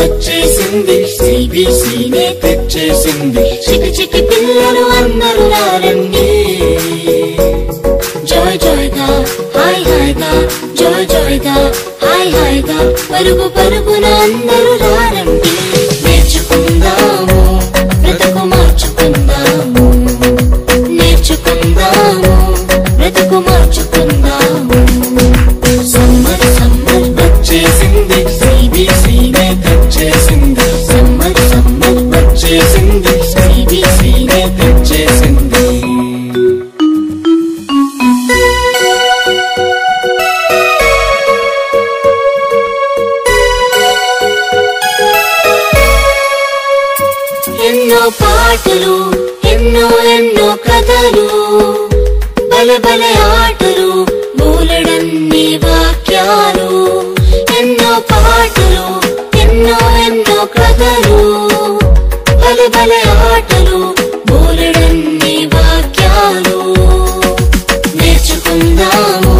వచ్చేసింది, సిబిసినే తెచ్చేసింది. చిటి చిటి పిల్లలు అందరూ రండి, జాయ్ జాయ్గా హాయ్ హాయ్గా, జాయ్ జాయ్గా హాయ్ హాయ్గా, పరుగు పరుగున అందరూ రండి. నేర్చుకుందాము, బ్రతుకు మార్చుకుందాము, నేర్చుకుందాము, బ్రతుకు మార్చుకుందాము. సమ్మర్ సమ్మర్ వచ్చేసింది, సిబిసినే తెచ్చేసింది. సమ్మర్ సమ్మర్ వచ్చేసింది, సిబిసినే తెచ్చేసింది. ఎన్నో పాటలు, ఎన్నో ఎన్నో కథలు, బలె బలె ఆటలు, బోలెడన్ని వాక్యాలు. ఎన్నో పాటలు, ఎన్నో ఎన్నో కథలు, బలె బలె ఆటలు, బోలెడన్ని వాక్యాలు. నేర్చుకుందాము,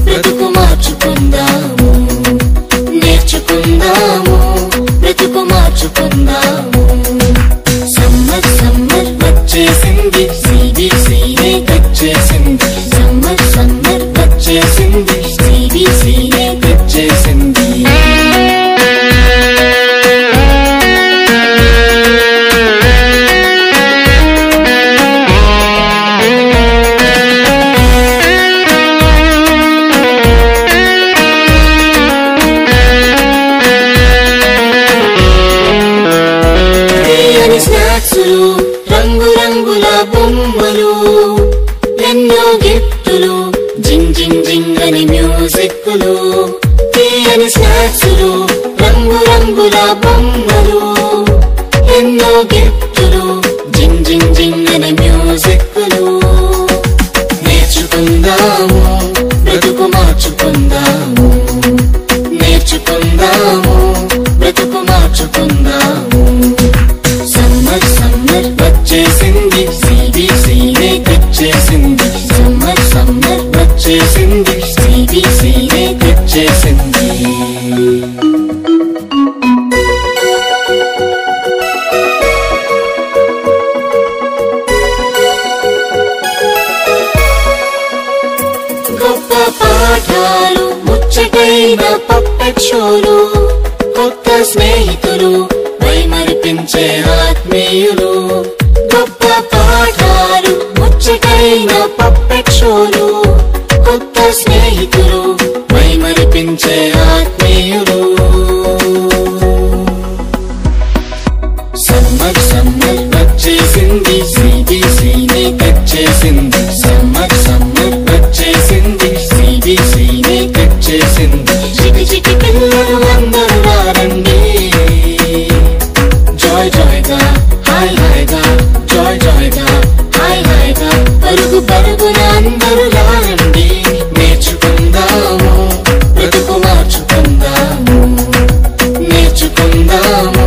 బ్రతుకు మార్చుకుందాము, నేర్చుకుందాము, బ్రతుకు మార్చుకుందాము. సమ్మర్ సమ్మర్ వచ్చేసింది, సిబిసినే తెచ్చేసింది. సమ్మర్ సమ్మర్ వచ్చేసింది, సిబిసినే తెచ్చేసింది. స్నాక్సులు, రంగు రంగుల బొమ్మలు, ఎన్నో గిఫ్టులు, జింగ్ జింగ్ జింగ్ అని మ్యూజిక్లు. తీయని స్నాక్సులు, రంగు రంగుల బొమ్మలు, ఎన్నో గిఫ్టులు, జింగ్ జింగ్ జింగ్ అని మ్యూజిక్లు. నేర్చుకుందాము, బ్రతుకు మార్చుకుందాము, నేర్చుకుందాము, బ్రతుకు మార్చుకుందాము. సమ్మర్ సమ్మర్ వచ్చేసింది, సిబిసినే తెచ్చేసింది. సమ్మర్ సమ్మర్ వచ్చేసింది, సిబిసినే తెచ్చేసింది. గొప్ప పాఠాలు, ముచ్చటైన పప్పెట్ షోలు, కొత్త స్నేహితులు, మైమరిపించే ఆత్మీయులు. గొప్ప పాఠాలు, ముచ్చటైన పప్పెట్ షోలు, కొత్త స్నేహితులు, మైమరిపించే ఆత్మీయులు. సమ్మర్ సమ్మర్ వచ్చేసింది, సిబిసినే తెచ్చేసింది. సమ్మర్ సమ్మర్ వచ్చేసింది, సిబిసినే తెచ్చేసింది. చిటి చిటి పిల్లలు అందరూ రండి, జాయ్ జాయ్గా హాయ్ హాయ్గా, జాయ్ జాయ్గా హాయ్ హాయ్గా, పరుగు పరుగున అందరూ రండి. నేర్చుకుందాము, బ్రతుకు మార్చుకుందాము, నేర్చుకుందాము,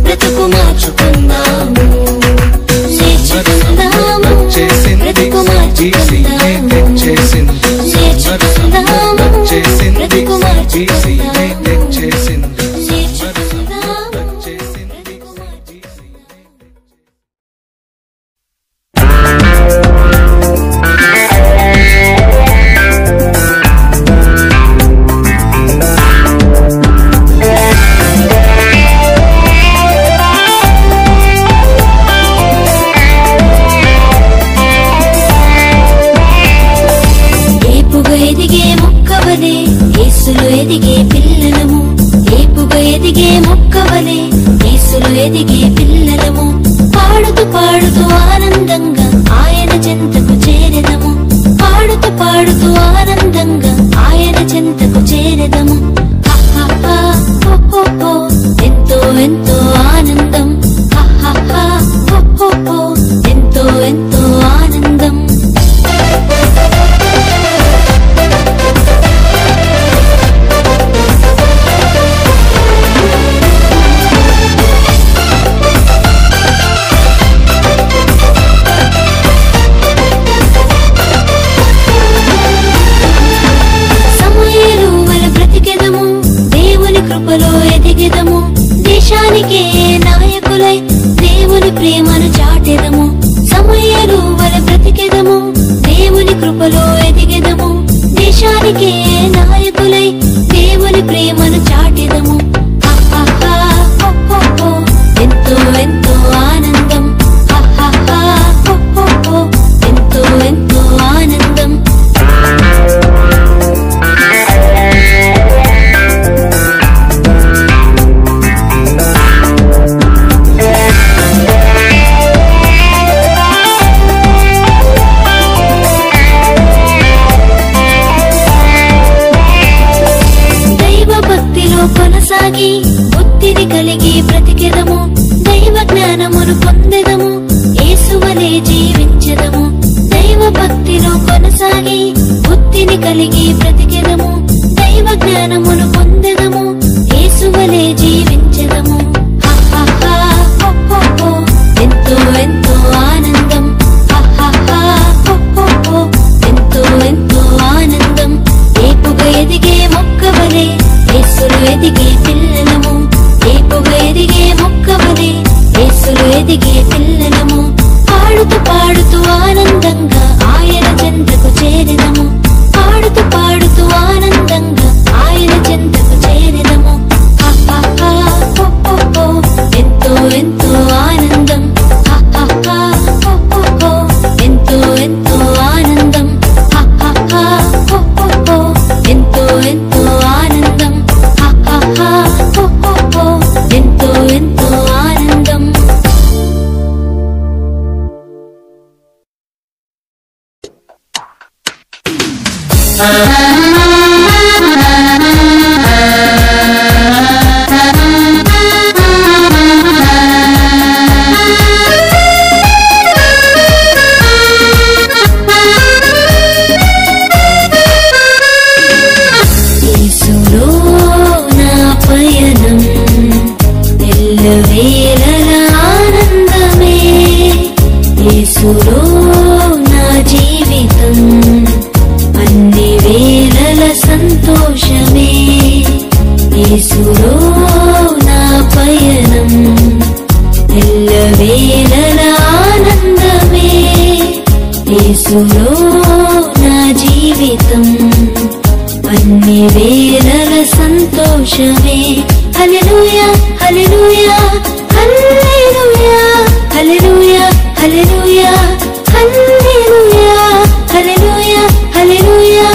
బ్రతుకు మార్చుకుందాము. నేర్చుకుందాము, బ్రతుకు మార్చుకుందాము, నేర్చుకుందాము, బ్రతుకు మార్చుకుందాము. ఎదిగే మొక్కవలే, యేసులో ఎదిగే పిల్లలము. ఏపుగా ఎదిగే మొక్కవలే, యేసులో ఎదిగే పిల్లలము. పాడుతూ పాడుతూ ఆనందంగా ఆయన చెంతకు చేరెదము. పాడుతూ పాడుతూ ఆనందంగా ఆయన చెంతకు చేరెదము. ఎంతో ఎంతో ఆనందం, ఎంతో ఎంతో ఆనందం. సమూయేలు వలె బ్రతికెదము, కలిగి బ్రతికెదము, దైవ జ్ఞానమును పొందెదము, యేసువలే జీవించెదము, దైవ భక్తిలో కొనసాగి బుద్ధిని కలిగి బ్రతికెదము, దైవ జ్ఞానమును పొందెదము, యేసువలే జీవించెదము. ఎంతో ఎంతో ఆనందం, ఎంతో ఎంతో ఆనందం, ఏపుగా ఎదిగే మొక్కవలే యేసులు ఎదిగే పిల్లలము, ఏపుగా ఎదిగే మొక్కవలే యేసులు ఎదిగే పిల్లలము. పాడుతూ పాడుతూ ఆనందంగా ఆయన చెంతకు చేరెదము, పాడుతూ పాడుతూ ఆనందంగా ఆయన చెంతకు చేరెదము. ఎంతో ఎంతో ఆనందం, ఎంతో ఎంతో ఆనందం, ఎంతో ఎంతో ఆనందం, ఎంతో ఎంతో ఆనందం. యేసులో నా పయనం ఎల్లవేళల ఆనందమే, యేసులో నా జీవితం అన్ని వేళల సంతోషమే, యేసులో నా పయనం ఎల్లవేళల ఆనందమే, యేసులో నా జీవితం అన్ని వేళల సంతోషమే. హల్లెలూయా హల్లెలూయా హల్లెలూయా హల్లెలూయా హల్లెలూయా హల్లెలూయా హల్లెలూయా హల్లెలూయా హల్లెలూయా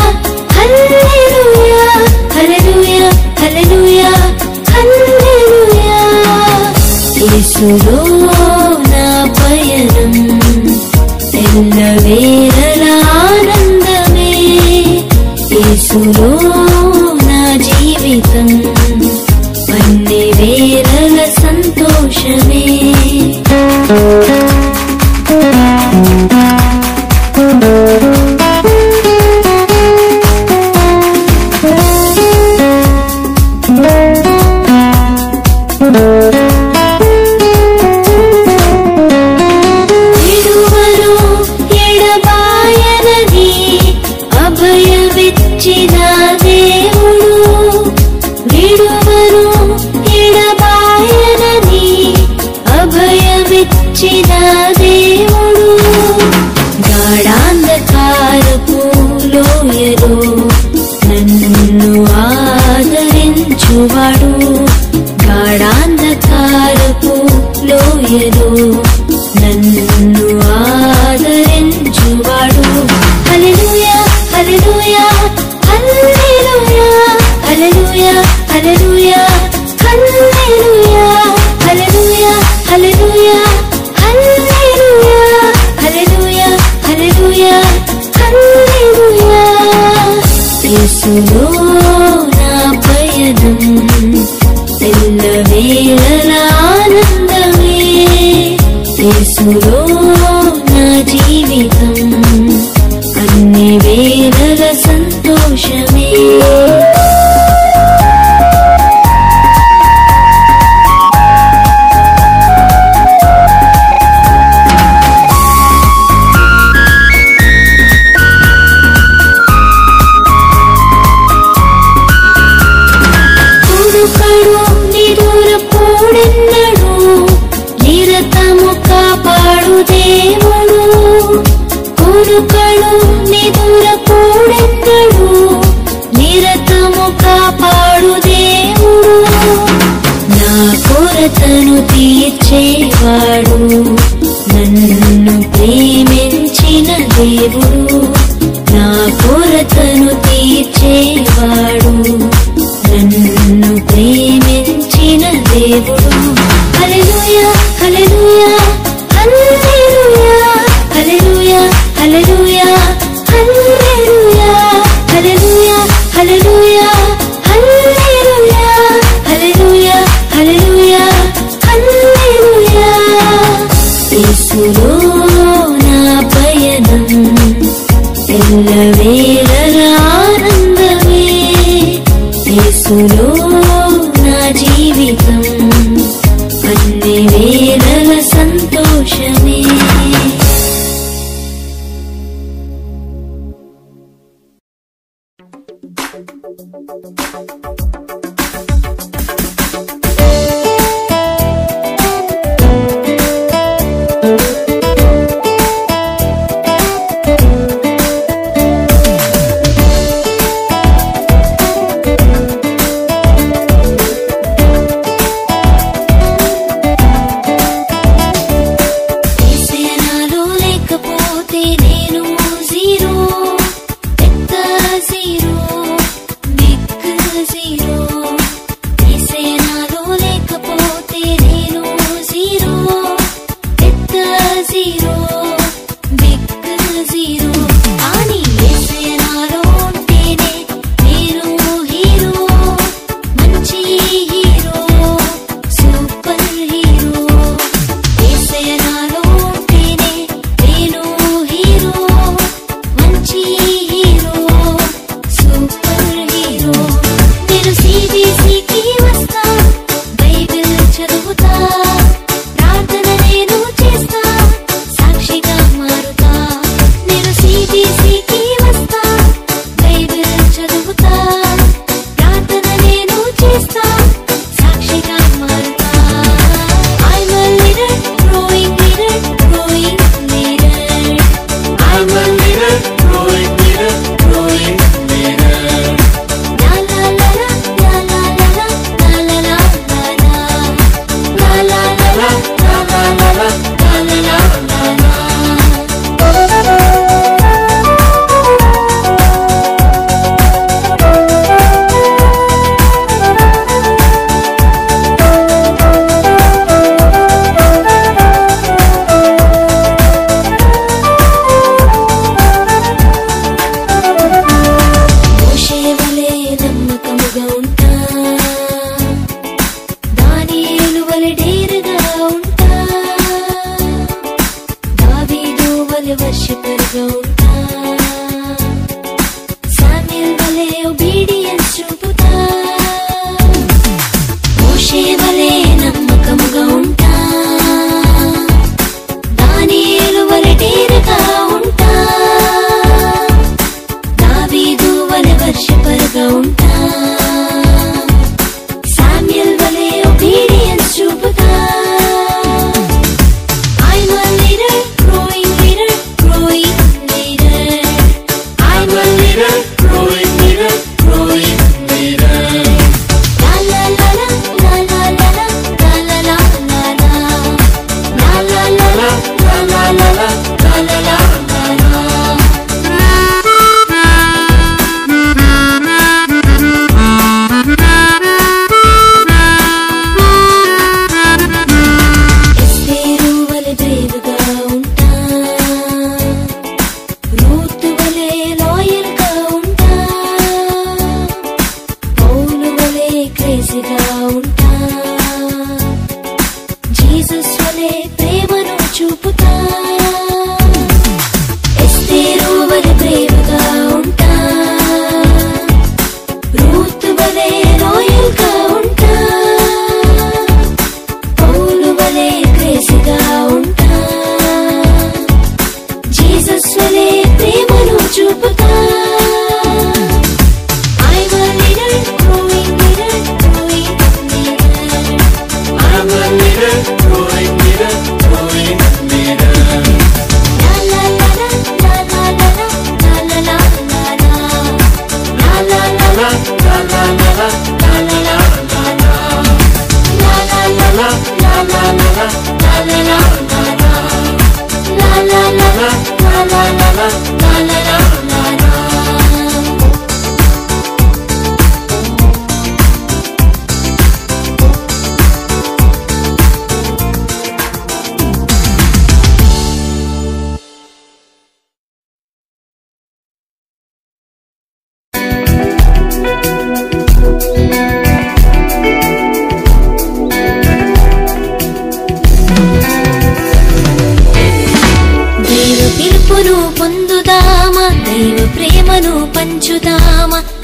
హల్లెలూయా హల్లెలూయా హల్లెలూయా. యేసులో నా పయనం ఎల్లవేళల ఆనందమే, యేసులో నా జీవితం అన్ని వేళల సంతోషమే. విడువను ఎడబాయనని అభయమిచ్చిన దేవుడు, విడువను ఎడబాయనని అభయమిచ్చిన దేవుడు, గాఢాంధకారపు లోయలో నన్ను ఆదరించువాడు, గాఢాంధకారపు లోయలో నన్ను ఆదరించువాడు. హల్లెలూయా హల్లెలూయా హల్లెలూయా హల్లెలూయా హల్లెలూయా హల్లెలూయా హల్లెలూయా హల్లెలూయా హల్లెలూయా హల్లెలూయా హల్లెలూయా హల్లెలూయా. యేసులో నా పయనం ఎల్లవేళల ఆనందమే, యేసులో నా జీవితం అన్ని వేళల సంతోషమే. కొడుకడు నిదురపోడెన్నడు, నిరతము కాపాడు దేవుడు, కొడుకడు నిదురపోడెన్నడు, నిరతము కాపాడు దేవుడు, నా కొరతను తీర్చేవాడు, నన్ను ప్రేమించిన దేవుడు, నా కొరతను తీర్చేవాడు, నన్ను ప్రేమించిన దేవుడు. హల్లెలూయా హల్లెలూయా హల్లెలూయా హల్లెలూయా హల్లెలూయా హల్లెలూయా హల్లెలూయా హల్లెలూయా హల్లెలూయా హల్లెలూయా హల్లెలూయా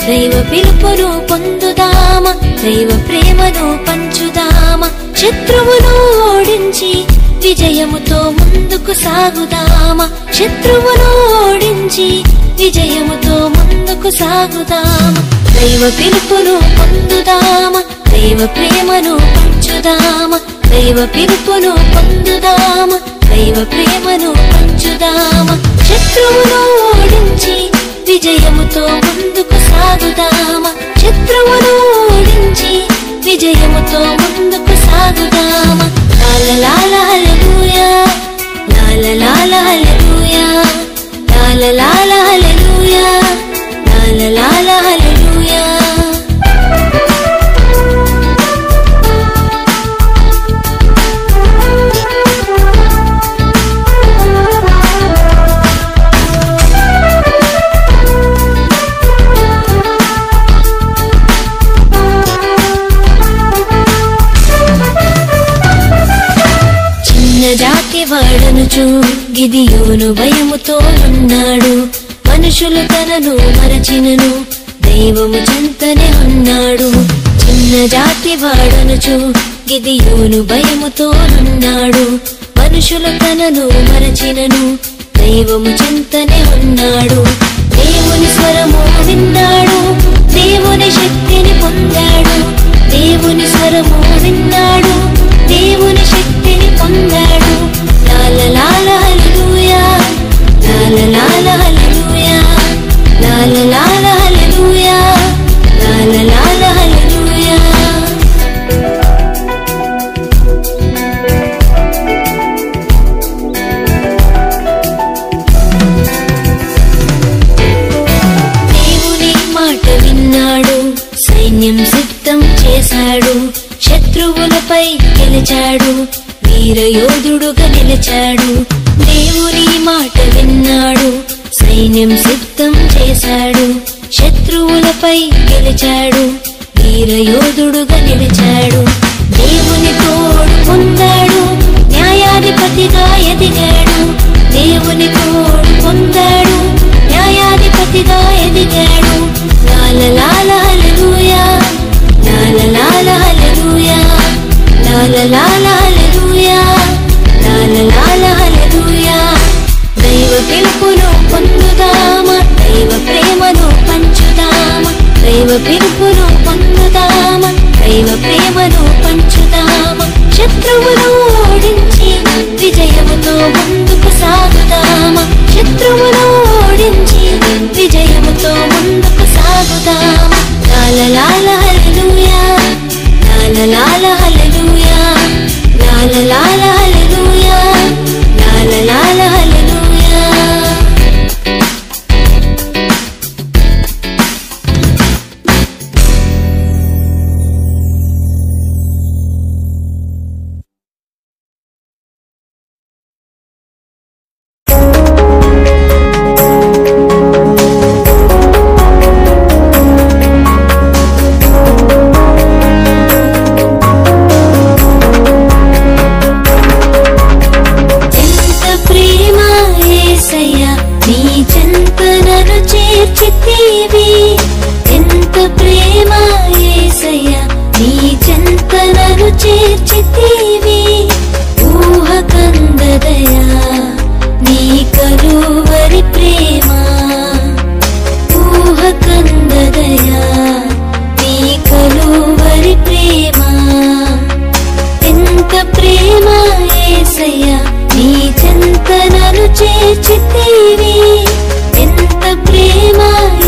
దైవ పిలుపును పొందుదామా, దైవ ప్రేమను పంచుదామా, శత్రువును ఓడించి విజయముతో ముందుకు సాగుదామా, శత్రువును ఓడించి విజయముతో ముందుకు సాగుదామా. దైవ పిలుపును పొందుదామా, దైవ ప్రేమను పంచుదామా, దైవ పిలుపును పొందుదామా, దైవ ప్రేమను పంచుదామా, శత్రువును ఓడించి విజయముతో ముందుకు సాగుదామా, శత్రువును ఓడించి విజయముతో ముందుకు సాగుదామా. లాల హల్లెలూయా, లాల హల్లెలూయా, లాల హల్లెలూయా, లాల హల్లెలూయా. జాతి వాడనుచు గిదియోను భయముతో ఉన్నాడు, మనుషులు తనను మరచినను దైవము చెంతనే ఉన్నాడు. చిన్న జాతి వాడనుచు గిదియోను భయముతో ఉన్నాడు, మనుషులు తనను మరచినను దైవము చెంతనే ఉన్నాడు. దేవుని స్వరము విన్నాడు, దేవుని శక్తిని పొందాడు, దేవుని స్వరము విన్నాడు, దేవుని శక్తిని పొందాడు. లాల హల్లెలూయా, లాల హల్లెలూయా, లాల హల్లెలూయా, లాల హల్లెలూయా. దేవుని మాట విన్నాడు, సైన్యం సిద్ధం చేశాడు, శత్రువులపై గెలిచాడు, వీరయోధుడుగా నిలిచాడు. దేవుని మాట విన్నాడు, సైన్యం సిద్ధం చేశాడు, శత్రువులపై గెలిచాడు, వీరయోధుడుగా నిలిచాడు. దేవుని తోడు పొందాడు, న్యాయాధిపతిగా ఎదిగాడు, దేవుని తోడు పొందాడు, న్యాయాధిపతిగా ఎదిగాడు. లాల హల్లెలూయా, లాల హల్లెలూయా, లాల హల్లెలూయా, లాల హల్లెలూయా. దైవ పిలుపును పొందుదామా, దైవ ప్రేమను పంచుదామా, దైవ పిలుపును పొందుదామా, దైవ ప్రేమను పంచుదామా, శత్రువును ఓడించి విజయముతో ముందుకు సాగుదామా, శత్రువును ఓడించి విజయముతో ముందుకు సాగుదామా. లాల హల్లెలూయా, లాల హల్లెలూయా, లాల హల్లెలూయా, లాల హల్లెలూయా. ఎంత ప్రేమ యేసయ్యా, నీ చెంతనను చేర్చితివి, ఊహ కందదయా నీ కలువరి ప్రేమ, ఊహ కందదయా నీ కలువరి ప్రేమ. ఎంత ప్రేమ యేసయ్యా, నీ చెంతనను చేర్చితివి, ఎంత ప్రేమ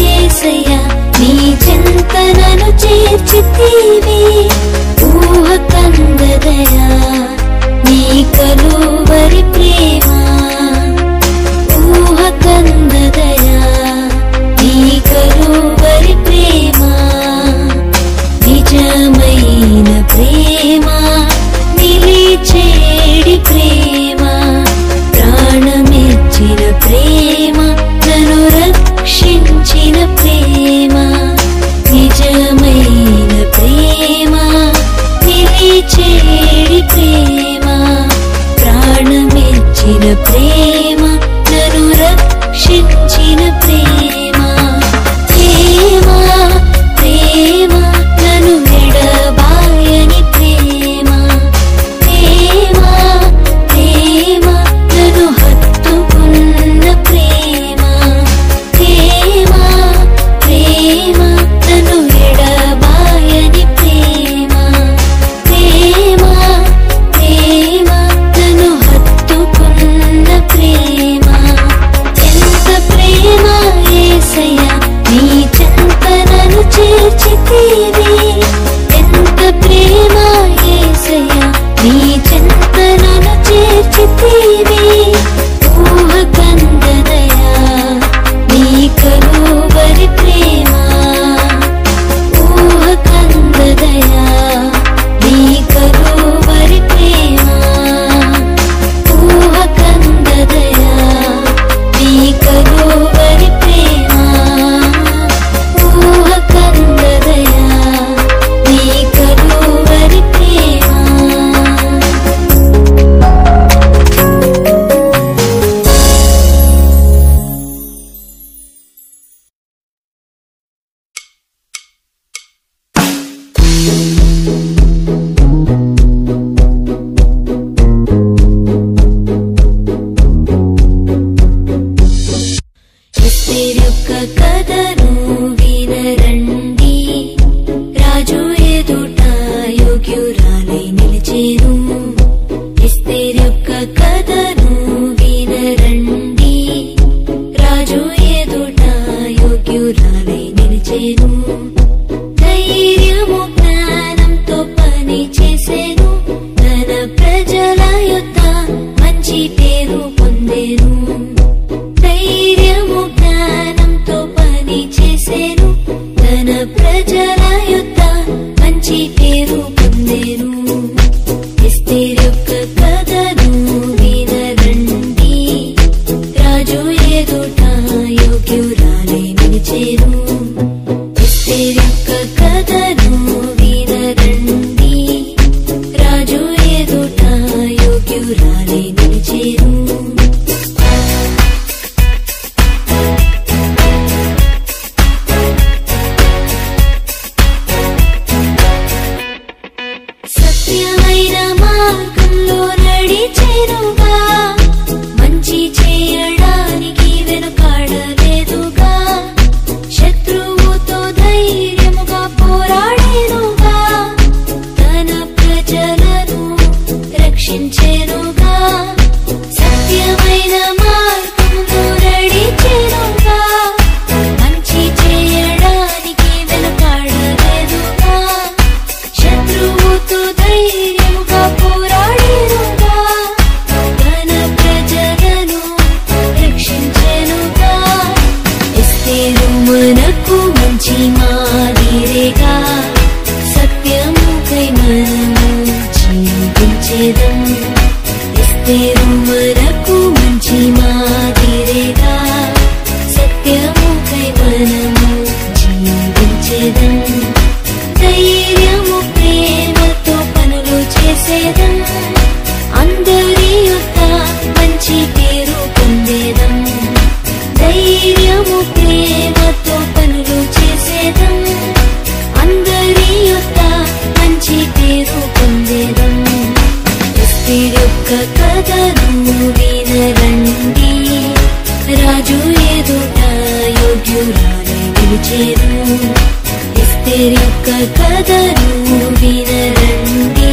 యేసయ్యా, నీ చెంతనను చేర్చితివి, ఊహ కందదయా నీ ప్రేమ, ప్రాణమిచ్చిన ప్రేమ, నన్ను రక్షించిన ప్రేమ. ప్రేమ ప్రేమ నన్ను ఎడబాయని ప్రేమ. ప్రేమ ప్రేమ నన్ను హత్తుకున్న ప్రేమ. ప్రేమ ప్రేమ నన్ను ఎడబాయని ప్రేమ. ప్రేమ ప్రేమ నన్ను హత్తుకున్న ప్రేమ. ఎంత ప్రేమ యేసయ్యా నీ చెంత నన్ను చేర్చితివి. ఎంత ప్రేమ యేసయ్యా నీ చెంత నన్ను చేర్చితివి. ఊహ కందదయా నీ కలువరి ప్రేమ. ఊహ కందదయా నీ కలువరి ప్రేమ. ఊహ కందదయా నీ కలువరి ప్రేమ. ఊహ కందదయా నీ కలువరి ప్రేమ. ఎస్తేరు యొక్క కథను వినరండి. రాజు ఎదుట యోగ్యురాలై నిలిచేను. ఎస్తేరు యొక్క కథను వినరండి. రాజు ఎదుట యోగ్యురాలై నిలిచేను. ధైర్యము జ్ఞానంతో పని చేసేను. తన ప్రజల యొద్ద మంచి పేరు పొందేను. ధైర్యము జ్ఞానంతో పని చేసేను. తన ప్రజల యొద్ద మంచి పేరు పొందేను. ఎస్తేరు యొక్క కథను వినరండి. రాజు ఎదుట యోగ్యురాలై నిలిచేను. ఎస్తేరు యొక్క కథను వినరండి. రాజు ఎదుట యోగ్యురాలై నిలిచేను. సత్యమైన మార్గంలో నడిచెనుగా. మంచి చేయడానికి వెనుకాడలేదుగా. శత్రువుతో ధైర్యముగా పోరాడేనుగా. తన ప్రజలను రక్షించెనుగా. సత్యమైన మార్గంలో నడిచెనుగా. మంచి చేయడానికి వెనుకాడలేదుగా. శత్రువుతో ధైర్యముగా పోరాడేనుగా. తన ప్రజలను రక్షించెనుగా. ఎస్తేరు మనకు మంచి మాదిరిగా. సత్యముకై మనము జీవించెదం. ఎస్తేరు మనకు మంచి మాదిరిగా. సత్యముకై మనము జీవించెదం. ధైర్యము ప్రేమతో పనులు చేసేదం. అందరి యొద్ద మంచి పేరు పొందేదం. ధైర్యము ప్రేమతో పనులు చేసేదం. అందరి యొద్ద మంచి పేరు పొందేదం. ఎస్తేరు యొక్క కథను వినరండి. రాజు ఎదుట యోగ్యురాలై నిలిచేను. ఎస్తేరు యొక్క కథను వినరండి.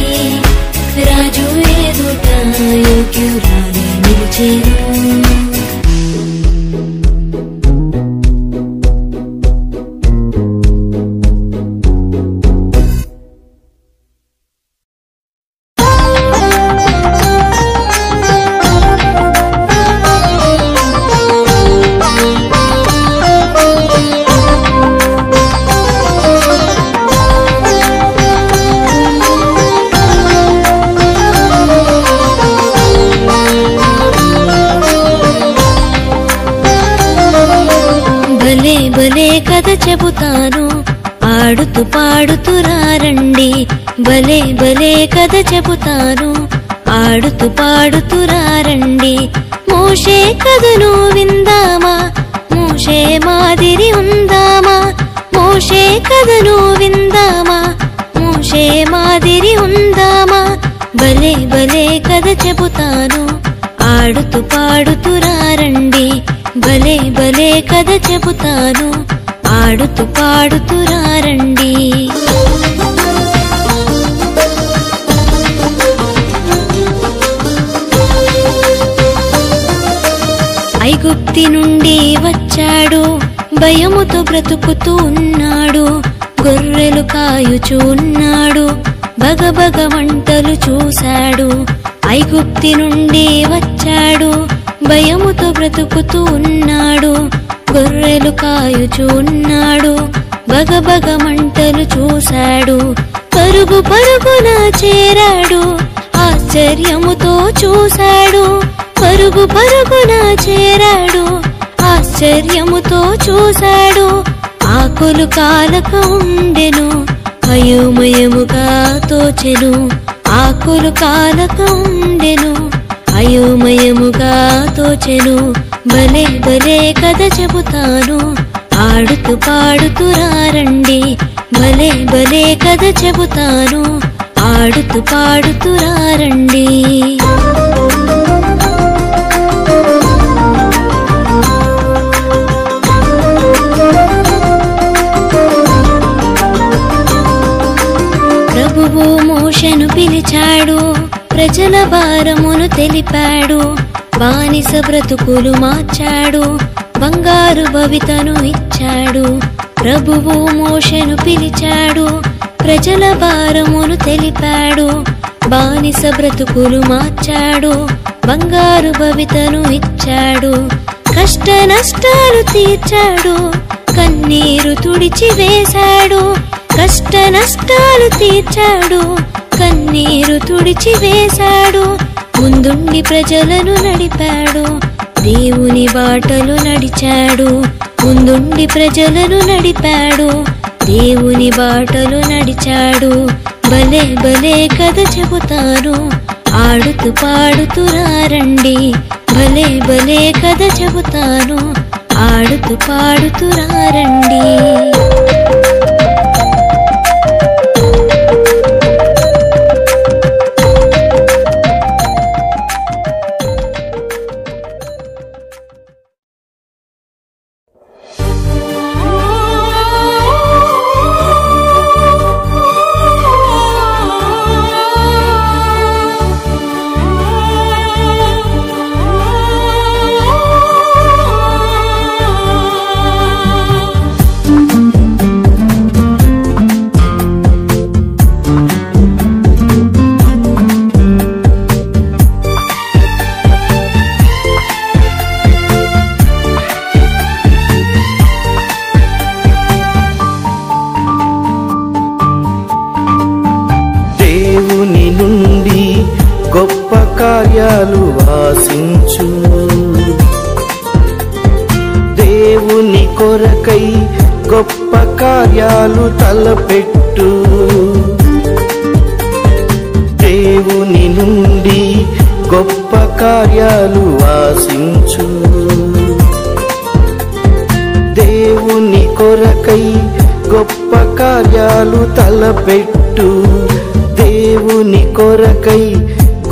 రాజు ఎదుట యోగ్యురాలై నిలిచేను. భలే కథ చెబుతాను. ఆడుతూ పాడుతూ రండి, భలే భలే కథ చెబుతాను. ఆడుతూ పాడుతూ రండి, మోషే కథను విందామా, మోషే మాదిరి ఉందామా. మోషే కథను విందామా, మోషే మాదిరి ఉందామా. భలే భలే కథ చెబుతాను. ఆడుతూ పాడుతూ రండి, భలే భలే కథ చెబుతాను. ఆడుతూ పాడుతూ రండి. ఐగుప్తి నుండి వచ్చాడు, భయముతో బ్రతుకుతూ ఉన్నాడు. గొర్రెలు కాయుచూ ఉన్నాడు, బగబగ వంటలు చూశాడు. ఐగుప్తి నుండి వచ్చాడు, భయముతో బ్రతుకుతూ ఉన్నాడు. గొర్రెలు కాయుచూ ఉన్నాడు, బగబగ మంటలు చూశాడు. పరుగు పరుగున చేరాడు, ఆశ్చర్యముతో చూశాడు. పరుగు పరుగున చేరాడు, ఆశ్చర్యముతో చూశాడు. ఆకులు కాలక ఉండెను, అయోమయముగా తోచెను. ఆకులు కాలక ఉండెను, అయోమయముగా తోచెను. భలే భలే కథ చెబుతాను. ఆడుతూ పాడుతూ రండి, భలే భలే కథ చెబుతాను. ఆడుతూ పాడుతూ రండి. ప్రభువు మోషేను పిలిచాడు, ప్రజల భారమును తెలిపాడు. బానిస బ్రతుకులు మార్చాడు, బంగారు భవితను ఇచ్చాడు. ప్రభువు మోషేను పిలిచాడు, ప్రజల భారమును తెలిపాడు. బానిస బ్రతుకులు మార్చాడు, బంగారు భవితను ఇచ్చాడు. కష్ట నష్టాలు తీర్చాడు, కన్నీరు తుడిచి వేశాడు. కష్ట నష్టాలు తీర్చాడు, కన్నీరు తుడిచి వేశాడు. ముందుండి ప్రజలను నడిపాడు, దేవుని బాటలు నడిచాడు. ముందుండి ప్రజలను నడిపాడు, దేవుని బాటలు నడిచాడు. భలే భలే కథ చెబుతాను. ఆడుతూ పాడుతూ రండి, భలే భలే కథ చెబుతాను. ఆడుతూ పాడుతూ రండి. దేవుని నుండి గొప్ప కార్యాలు ఆశించు, దేవుని కొరకై గొప్ప కార్యాలు తలపెట్టు. దేవుని నుండి గొప్ప కార్యాలు ఆశించు, దేవుని కొరకై గొప్ప కార్యాలు తలపెట్టు. దేవుని కొరకై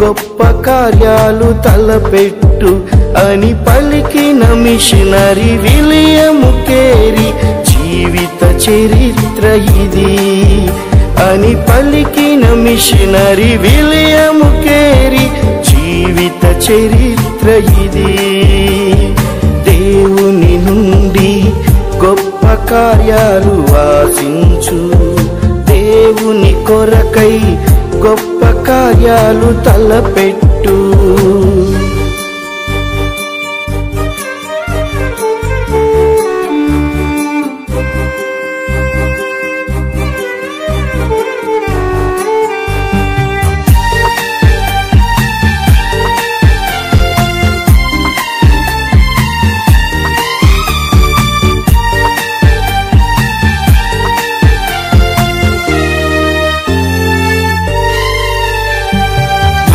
గొప్ప కార్యాలు తలపెట్టు అని పలికిన మిషనరీ విలియము కేరీ జీవిత చరిత్ర ఇది. అని పలికిన మిషనరీ విలియము కేరీ జీవిత చరిత్ర ఇది. దేవుని నుండి గొప్ప కార్యాలు ఆశించు, దేవుని కొరకై గొప్ప కార్యాలు తలపెట్టు.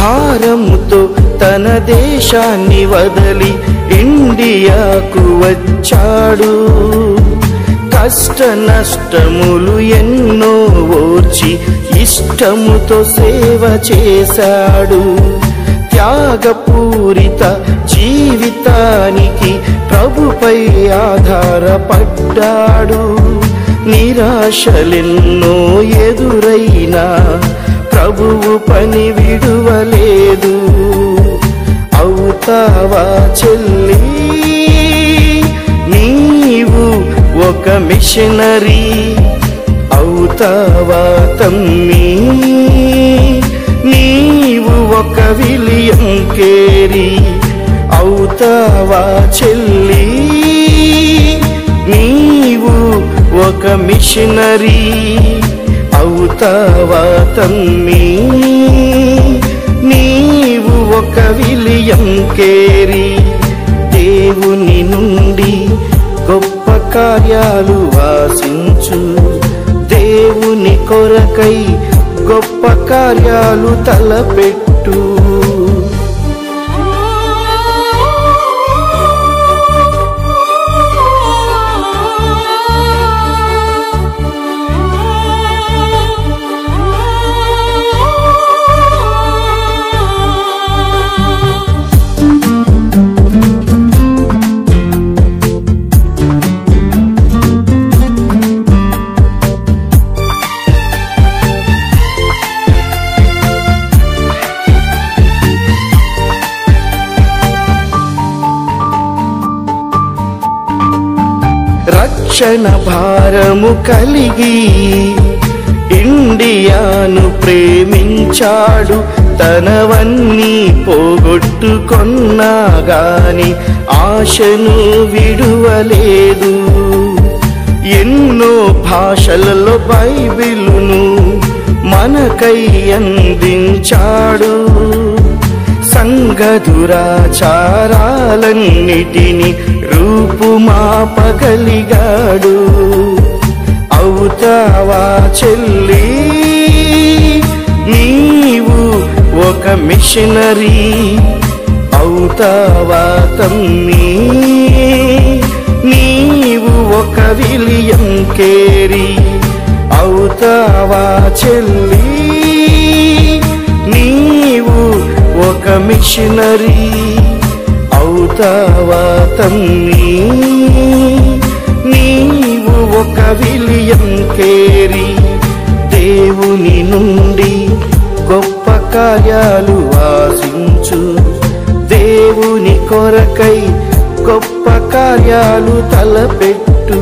భారముతో తన దేశాన్ని వదలి ఇండియాకు వచ్చాడు. కష్ట నష్టములు ఎన్నో ఓర్చి ఇష్టముతో సేవ చేశాడు. త్యాగపూరిత జీవితానికి ప్రభుపై ఆధారపడ్డాడు. నిరాశలెన్నో ఎదురైనా ప్రభువు పని విడువలేదు. అవుతావా చెల్లి నీవు ఒక మిషనరీ, అవుతావా తమ్మి నీవు ఒక విలియం కేరీ, అవుతావా చెల్లి నీవు ఒక మిషనరీ, అవుతావా తమ్మి నీవు ఒక విలియం కేరీ. దేవుని నుండి గొప్ప కార్యాలు ఆశించు, దేవుని కొరకై గొప్ప కార్యాలు తలపెట్టు. రక్షణ భారము కలిగి ఇండియాను ప్రేమించాడు. తనవన్నీ పోగొట్టుకొన్నా గాని ఆశను విడువలేదు. ఎన్నో భాషలలో బైబిలును మనకై అందించాడు. సంఘ దురాచారాలన్నిటిని రూపుమాపగలిగాడు. అవుతావా చెల్లి నీవు ఒక మిషనరీ, అవుతావా తమ్మి నీవు ఒక విలియం కేరీ, అవుతావా చెల్లి నీవు ఒక మిషనరీ, అవుతావా తమ్మి నీవు ఒక విలియం కేరీ. దేవుని నుండి గొప్ప కార్యాలు ఆశించు, దేవుని కొరకై గొప్ప కార్యాలు తలపెట్టు.